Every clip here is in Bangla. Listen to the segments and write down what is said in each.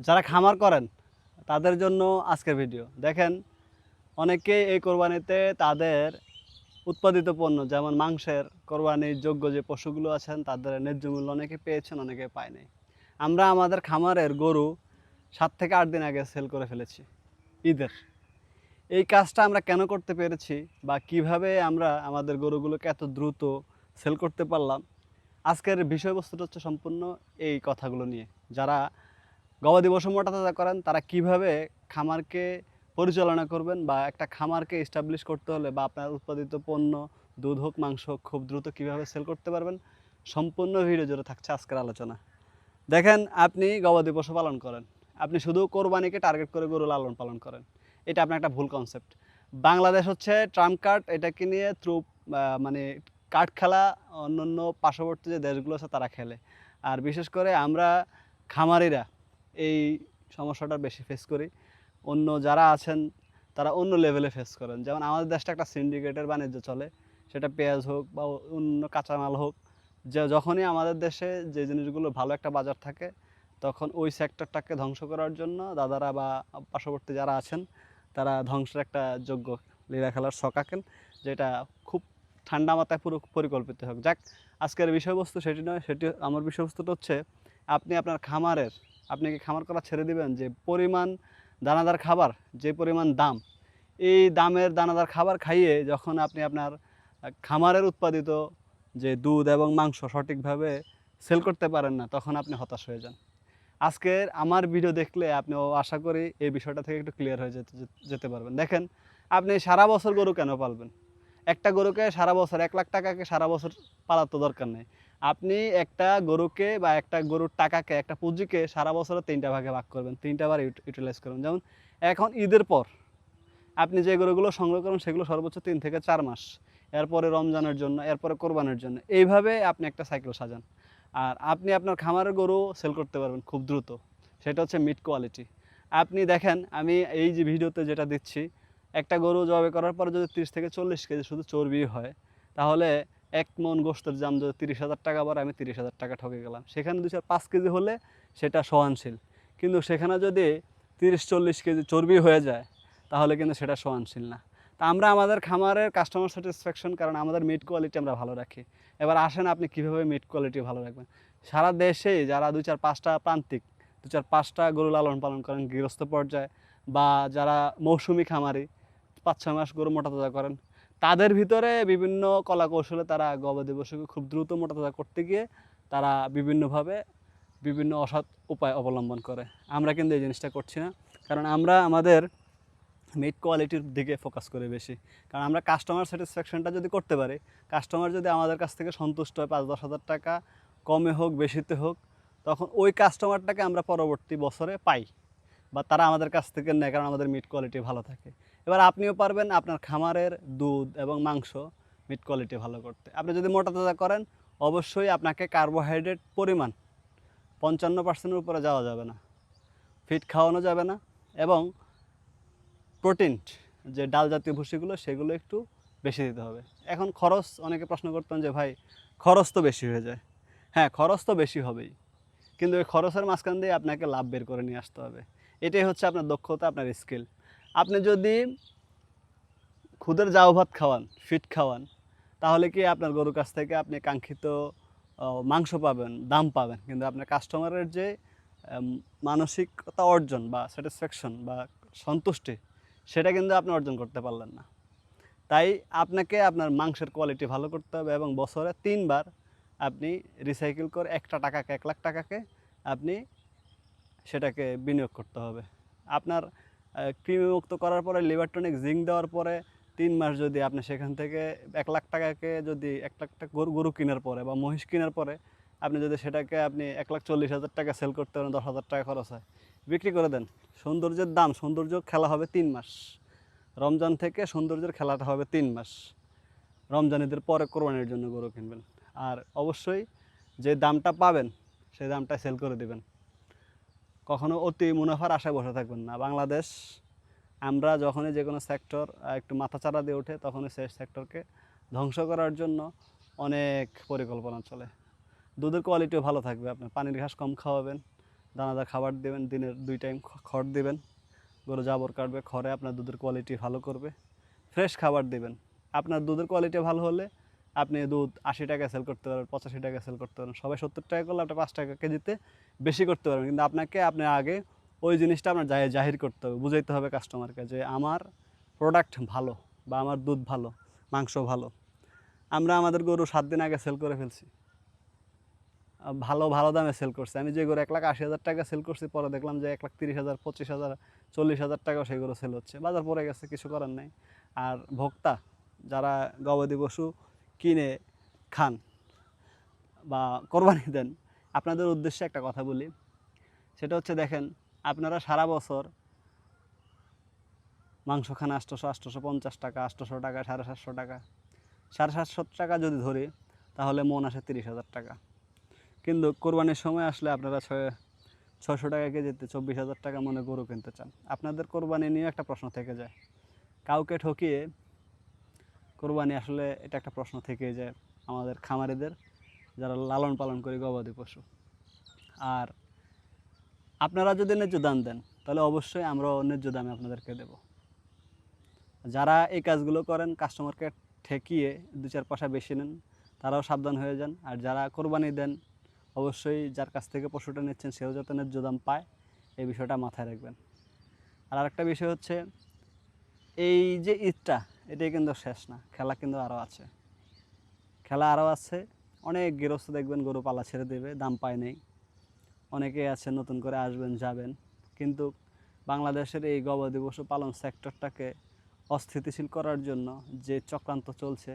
যারা খামার করেন তাদের জন্য আজকের ভিডিও দেখেন। অনেকে এই কোরবানিতে তাদের উৎপাদিত পণ্য যেমন মাংসের কোরবানির যোগ্য যে পশুগুলো আছেন তাদের ন্যায্য মূল্য অনেকে পেয়েছেন, অনেকে পায় নাই। আমরা আমাদের খামারের গরু 7 থেকে 8 দিন আগে সেল করে ফেলেছি ঈদের। এই কাজটা আমরা কেন করতে পেরেছি বা কিভাবে আমরা আমাদের গরুগুলোকে এত দ্রুত সেল করতে পারলাম, আজকের বিষয়বস্তুটা হচ্ছে সম্পূর্ণ এই কথাগুলো নিয়ে। যারা গবাদি পশু মোটাতাজা করেন তারা কিভাবে খামারকে পরিচালনা করবেন বা একটা খামারকে এস্টাবলিশ করতে হলে বা আপনার উৎপাদিত পণ্য দুধ হোক মাংস হোক খুব দ্রুত কিভাবে সেল করতে পারবেন, সম্পূর্ণ ভিডিও জুড়ে থাকছে আজকের আলোচনা। দেখেন, আপনি গবাদি পশু পালন করেন, আপনি শুধু কোরবানিকে টার্গেট করে গরু লালন পালন করেন, এটা আপনার একটা ভুল কনসেপ্ট। বাংলাদেশ হচ্ছে ট্রাম্প কার্ড, এটাকে নিয়ে মানে কার্ড খেলা অন্যান্য পার্শ্ববর্তী যে দেশগুলো আছে তারা খেলে। আর বিশেষ করে আমরা খামারিরা এই সমস্যাটা বেশি ফেস করি। অন্য যারা আছেন তারা অন্য লেভেলে ফেস করেন। যেমন আমাদের দেশটা একটা সিন্ডিকেটের বাণিজ্য চলে, সেটা পেঁয়াজ হোক বা অন্য কাঁচামাল হোক। যে যখনই আমাদের দেশে যে জিনিসগুলো ভালো একটা বাজার থাকে তখন ওই সেক্টরটাকে ধ্বংস করার জন্য দাদারা বা পার্শ্ববর্তী যারা আছেন তারা ধ্বংসের একটা যোগ্য লীলা খেলার ছক আঁকেন, যেটা খুব ঠান্ডা মাথায় পুরো পরিকল্পিত হোক। যাক, আজকের বিষয়বস্তু সেটি নয়, সেটি আমার বিষয়বস্তুটা হচ্ছে আপনি আপনার খামারের, আপনি কি খামার করা ছেড়ে দিবেন যে পরিমাণ দানাদার খাবার, যে পরিমাণ দাম, এই দামের দানাদার খাবার খাইয়ে যখন আপনি আপনার খামারের উৎপাদিত যে দুধ এবং মাংস সঠিকভাবে সেল করতে পারেন না, তখন আপনি হতাশ হয়ে যান। আজকের আমার ভিডিও দেখলে আপনি আশা করি এই বিষয়টা থেকে একটু ক্লিয়ার হয়ে যেতে পারবেন। দেখেন, আপনি সারা বছর গরু কেন পালবেন? একটা গরুকে সারা বছর 1 লাখ টাকাকে সারা বছর পালার তো দরকার নেই। আপনি একটা গরুকে বা একটা গরুর টাকাকে, একটা পুঁজিকে সারা বছরে 3টা ভাগে ভাগ করবেন, 3টা বার ইউটিলাইজ করবেন। যেমন এখন ঈদের পর আপনি যে গরুগুলো সংগ্রহ করেন সেগুলো সর্বোচ্চ 3 থেকে 4 মাস, এরপরে রমজানের জন্য, এরপরে কোরবানের জন্য, এইভাবে আপনি একটা সাইকেল সাজান। আর আপনি আপনার খামারের গরু সেল করতে পারবেন খুব দ্রুত, সেটা হচ্ছে মিট কোয়ালিটি। আপনি দেখেন, আমি এই যে ভিডিওতে যেটা দিচ্ছি, একটা গরু জবাই করার পর যদি 30 থেকে 40 কেজি শুধু চর্বি হয়, তাহলে 1 মণ গোশতের দাম যদি 30,000 টাকা পরে, আমি 30,000 টাকা ঠকে গেলাম। সেখানে 2-4-5 কেজি হলে সেটা সহনশীল, কিন্তু সেখানে যদি 30-40 কেজি চর্বি হয়ে যায় তাহলে কিন্তু সেটা সহনশীল না। তা আমরা আমাদের খামারের কাস্টমার স্যাটিসফ্যাকশন, কারণ আমাদের মিট কোয়ালিটি আমরা ভালো রাখি। এবার আসেন আপনি কীভাবে মিট কোয়ালিটি ভালো রাখবেন। সারা দেশেই যারা 2-4-5টা প্রান্তিক 2-4-5টা গরু লালন পালন করেন গৃহস্থ পর্যায়ে, বা যারা মৌসুমি খামারি 5-6 মাস গরু মোটাতাজা করেন, তাদের ভিতরে বিভিন্ন কলা কৌশলে তারা গবাদি পশুকে খুব দ্রুত মোটাতাজা করতে গিয়ে তারা বিভিন্নভাবে বিভিন্ন অসৎ উপায় অবলম্বন করে। আমরা কিন্তু এই জিনিসটা করছি না, কারণ আমরা আমাদের মিট কোয়ালিটির দিকে ফোকাস করি বেশি। কারণ আমরা কাস্টমার স্যাটিসফ্যাকশনটা যদি করতে পারি, কাস্টমার যদি আমাদের কাছ থেকে সন্তুষ্ট হয় 5-10 হাজার টাকা কমে হোক বেশিতে হোক, তখন ওই কাস্টমারটাকে আমরা পরবর্তী বছরে পাই বা তারা আমাদের কাছ থেকে নেয়, কারণ আমাদের মিট কোয়ালিটি ভালো থাকে। এবার আপনিও পারবেন আপনার খামারের দুধ এবং মাংস মিট কোয়ালিটি ভালো করতে। আপনি যদি মোটাতাজা করেন, অবশ্যই আপনাকে কার্বোহাইড্রেট পরিমাণ 55%-এর উপরে যাওয়া যাবে না, ফিট খাওয়ানো যাবে না, এবং প্রোটিন যে ডাল জাতীয় ভুসিগুলো সেগুলো একটু বেশি দিতে হবে। এখন খরচ, অনেকে প্রশ্ন করতেন যে ভাই খরচ তো বেশি হয়ে যায়। হ্যাঁ, খরচ তো বেশি হবেই, কিন্তু ওই খরচের মাঝখান দিয়ে আপনাকে লাভ বের করে নিয়ে আসতে হবে। এটাই হচ্ছে আপনার দক্ষতা, আপনার স্কিল। আপনি যদি খুদের জাউ ভাত খাওয়ান, ফিট খাওয়ান, তাহলে কি আপনার গরুর কাছ থেকে আপনি কাঙ্ক্ষিত মাংস পাবেন, দাম পাবেন, কিন্তু আপনার কাস্টমারের যে মানসিকতা অর্জন বা স্যাটিসফ্যাকশন বা সন্তুষ্টি, সেটা কিন্তু আপনি অর্জন করতে পারলেন না। তাই আপনাকে আপনার মাংসের কোয়ালিটি ভালো করতে হবে এবং বছরে 3 বার আপনি রিসাইকেল করে একটা টাকাকে, 1 লাখ টাকাকে আপনি সেটাকে বিনিয়োগ করতে হবে। আপনার কৃমিমুক্ত করার পরে, লিভার টনিক, জিঙ্ক দেওয়ার পরে 3 মাস যদি আপনি সেখান থেকে 1 লাখ টাকাকে, যদি 1 লাখ টাকা গরু কেনার পরে বা মহিষ কেনার পরে আপনি যদি সেটাকে আপনি 1,40,000 টাকা সেল করতে পারেন, 10,000 টাকা খরচ হয়, বিক্রি করে দেন। সৌন্দর্যের দাম, সৌন্দর্য খেলা হবে 3 মাস। রমজান থেকে সৌন্দর্যের খেলাটা হবে 3 মাস। রমজান ঈদের পরে কোরবানির জন্য গরু কিনবেন, আর অবশ্যই যে দামটা পাবেন সেই দামটা সেল করে দেবেন। কখনো অতি মুনাফার আশায় বসে থাকবেন না। বাংলাদেশ, আমরা যখনই যে কোনো সেক্টর একটু মাথাচাড়া দিয়ে ওঠে, তখনই সেই সেক্টরকে ধ্বংস করার জন্য অনেক পরিকল্পনা চলে। দুধের কোয়ালিটিও ভালো থাকবে, আপনি পানির ঘাস কম খাওয়াবেন, দানাদার খাবার দেবেন, দিনের 2 টাইম খড় দিবেন, গরু জাবর কাটবে, খড়ে আপনার দুধের কোয়ালিটি ভালো করবে। ফ্রেশ খাবার দিবেন। আপনার দুধের কোয়ালিটি ভালো হলে আপনি দুধ 80 টাকায় সেল করতে পারবেন, 85 টাকায় সেল করতে পারবেন। সবাই 70 টাকা করলে আপনি 5 টাকা কেজিতে বেশি করতে পারবেন, কিন্তু আপনি আগে ওই জিনিসটা আপনার জাহির করতে হবে, বুঝাইতে হবে কাস্টমারকে যে আমার প্রোডাক্ট ভালো বা আমার দুধ ভালো, মাংস ভালো। আমরা আমাদের গরু 7 দিন আগে সেল করে ফেলছি, ভালো ভালো দামে সেল করছি। আমি যে গরু 1,80,000 টাকা সেল করছি, পরে দেখলাম যে 1,30,000, 25,000, 40,000 টাকাও সেই গরু সেল হচ্ছে। বাজার পড়ে গেছে, কিছু করার নেই। আর ভোক্তা যারা গবাদি পশু কিনে খান বা কোরবানি দেন, আপনাদের উদ্দেশ্যে একটা কথা বলি, সেটা হচ্ছে দেখেন, আপনারা সারা বছর মাংস খান 850 টাকা, 800 টাকা, 750 টাকা, 750 টাকা যদি ধরি তাহলে মন আসে 30,000 টাকা। কিন্তু কোরবানির সময় আসলে আপনারা 600 টাকা কেজিতে 24,000 টাকা মনে গরু কিনতে চান। আপনাদের কোরবানি নিয়ে একটা প্রশ্ন থেকে যায়, কাউকে ঠকিয়ে কোরবানি আসলে এটা একটা প্রশ্ন থেকেই যায় আমাদের খামারিদের, যারা লালন পালন করে গবাদি পশু। আর আপনারা যদি ন্যায্য দাম দেন তাহলে অবশ্যই আমরাও ন্যায্য দামে আপনাদেরকে দেব। যারা এই কাজগুলো করেন, কাস্টমারকে ঠেকিয়ে 2-4 পয়সা বেশি নেন, তারাও সাবধান হয়ে যান। আর যারা কোরবানি দেন, অবশ্যই যার কাছ থেকে পশুটা নিচ্ছেন সেও যাতে ন্যায্য দাম পায়, এই বিষয়টা মাথায় রাখবেন। আর আরেকটা বিষয় হচ্ছে, এই যে ঈদটা, এটাই কিন্তু শেষ না, খেলা কিন্তু আরও আছে। খেলা আরও আছে। অনেক গৃহস্থ দেখবেন গরু পালা ছেড়ে দেবে, দাম পায় নেই। অনেকেই আছে নতুন করে আসবেন যাবেন, কিন্তু বাংলাদেশের এই গবাদি পশু পালন সেক্টরটাকে অস্থিতিশীল করার জন্য যে চক্রান্ত চলছে,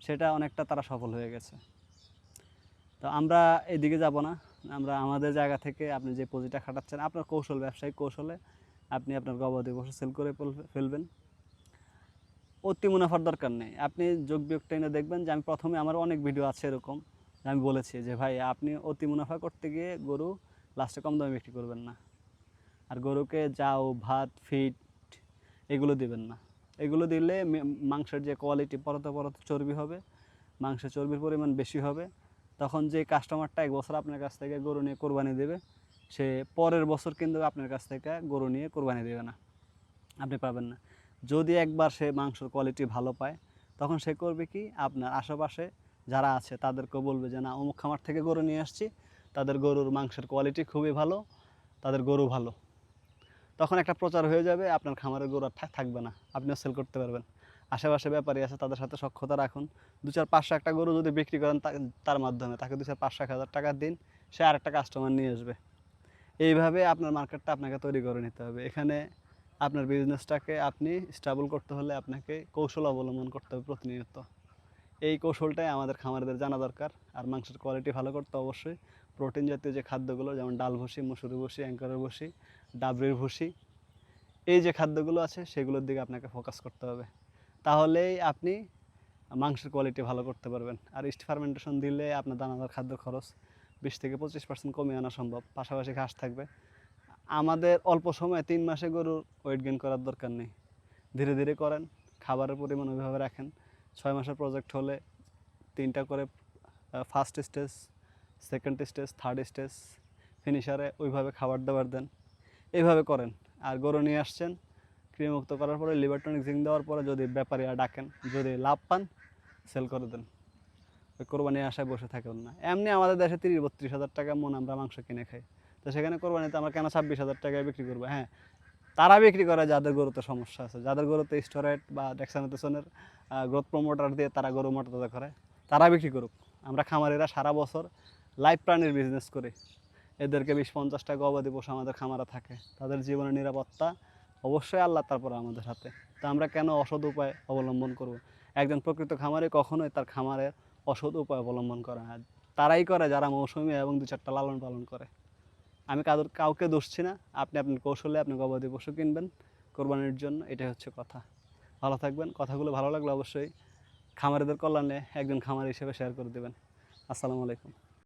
সেটা অনেকটা তারা সফল হয়ে গেছে। তো আমরা এদিকে যাব না। আমরা আমাদের জায়গা থেকে আপনি যে পুঁজিটা খাটাচ্ছেন, আপনার কৌশল, ব্যবসায়িক কৌশলে আপনি আপনার গবাদি পশু সেল করে ফেলবেন। অতি মুনাফার দরকার নেই। আপনি যোগ বিয়োগ টেনে দেখবেন যে আমি প্রথমে, আমার অনেক ভিডিও আছে এরকম, আমি বলেছি যে ভাই আপনি অতি মুনাফা করতে গিয়ে গরু লাস্টে কম দামে বিক্রি করবেন না। আর গরুকে যাও, ভাত, ফিড এগুলো দিবেন না। এগুলো দিলে মাংসের যে কোয়ালিটি, পরতে পরতে চর্বি হবে, মাংসের চর্বির পরিমাণ বেশি হবে। তখন যে কাস্টমারটা 1 বছর আপনার কাছ থেকে গরু নিয়ে কোরবানি দেবে, সে পরের বছর কিন্তু আপনার কাছ থেকে গরু নিয়ে কোরবানি দেবে না, আপনি পাবেন না। যদি একবার সে মাংসের কোয়ালিটি ভালো পায়, তখন সে করবে কি, আপনার আশেপাশে যারা আছে তাদেরকেও বলবে যে না, অমুক খামার থেকে গরু নিয়ে আসছি, তাদের গরুর মাংসের কোয়ালিটি খুবই ভালো, তাদের গরু ভালো। তখন একটা প্রচার হয়ে যাবে, আপনার খামারের গরু আর থাকবে না, আপনিও সেল করতে পারবেন। আশেপাশে ব্যাপারী আছে, তাদের সাথে সখ্যতা রাখুন। 2-4-500 একটা গরু যদি বিক্রি করেন তার মাধ্যমে, তাকে 2-4-500-1,000 টাকা দিন, সে আরেকটা কাস্টমার নিয়ে আসবে। এইভাবে আপনার মার্কেটটা আপনাকে তৈরি করে নিতে হবে। এখানে আপনার বিজনেসটাকে আপনি স্টেবল করতে হলে আপনাকে কৌশল অবলম্বন করতে হবে প্রতিনিয়ত। এই কৌশলটাই আমাদের খামারিদের জানা দরকার। আর মাংসের কোয়ালিটি ভালো করতে অবশ্যই প্রোটিন জাতীয় যে খাদ্যগুলো, যেমন ডাল ভুসি, মসুরি ভুসি, অ্যাঙ্করের ভুসি, ডাবরির ভুসি, এই যে খাদ্যগুলো আছে সেগুলোর দিকে আপনাকে ফোকাস করতে হবে। তাহলেই আপনি মাংসের কোয়ালিটি ভালো করতে পারবেন। আর ইস্ট ফার্মেন্টেশন দিলে আপনার দানাদার খাদ্য খরচ 20-25% কমিয়ে আনা সম্ভব। পাশাপাশি ঘাস থাকবে। আমাদের অল্প সময়ে 3 মাসে গরুর ওয়েট গেইন করার দরকার নেই, ধীরে ধীরে করেন, খাবারের পরিমাণ ওইভাবে রাখেন। 6 মাসের প্রজেক্ট হলে 3টা করে first stage, second stage, third stage, ফিনিশারে ওইভাবে খাবার দাবার দেন, এইভাবে করেন। আর গরু নিয়ে আসছেন, কৃমিমুক্ত করার পরে লিভার টনিক জিঙ্ক দেওয়ার পরে যদি ব্যাপারীরা ডাকেন, যদি লাভ পান, সেল করে দেন। ওই কোরবানি আশায় বসে থাকবেন না। এমনি আমাদের দেশে 30-32 হাজার টাকা মন আমরা মাংস কিনে খাই, তো সেখানে কোরবানিতে আমরা কেন 26,000 টাকায় বিক্রি করবো? হ্যাঁ, তারা বিক্রি করে যাদের গরুতে সমস্যা আছে, যাদের গরুতে স্টেরয়েড বা ডেক্সামেথাসোনের গ্রোথ প্রমোটার দিয়ে তারা গরু মোটা করে, তারা বিক্রি করুক। আমরা খামারিরা সারা বছর লাইভ প্রাণীর বিজনেস করি, এদেরকে 20-50টা গবাদি পশু আমাদের খামারে থাকে, তাদের জীবনের নিরাপত্তা অবশ্যই আল্লাহ তারপর আমাদের হাতে। তা আমরা কেন অসৎ উপায় অবলম্বন করব? একজন প্রকৃত খামারি কখনোই তার খামারের অসৎ উপায় অবলম্বন করে না। তারাই করে যারা মৌসুমি এবং 2-4টা লালন পালন করে। আমি কাউকে দোষছি না। আপনি আপনার কৌশলে আপনি গবাদি পশু কিনবেন কোরবানির জন্য, এটাই হচ্ছে কথা। ভালো থাকবেন। কথাগুলো ভালো লাগলে অবশ্যই খামারিদের কল্যাণে একজন খামারি হিসেবে শেয়ার করে দেবেন। আসসালামু আলাইকুম।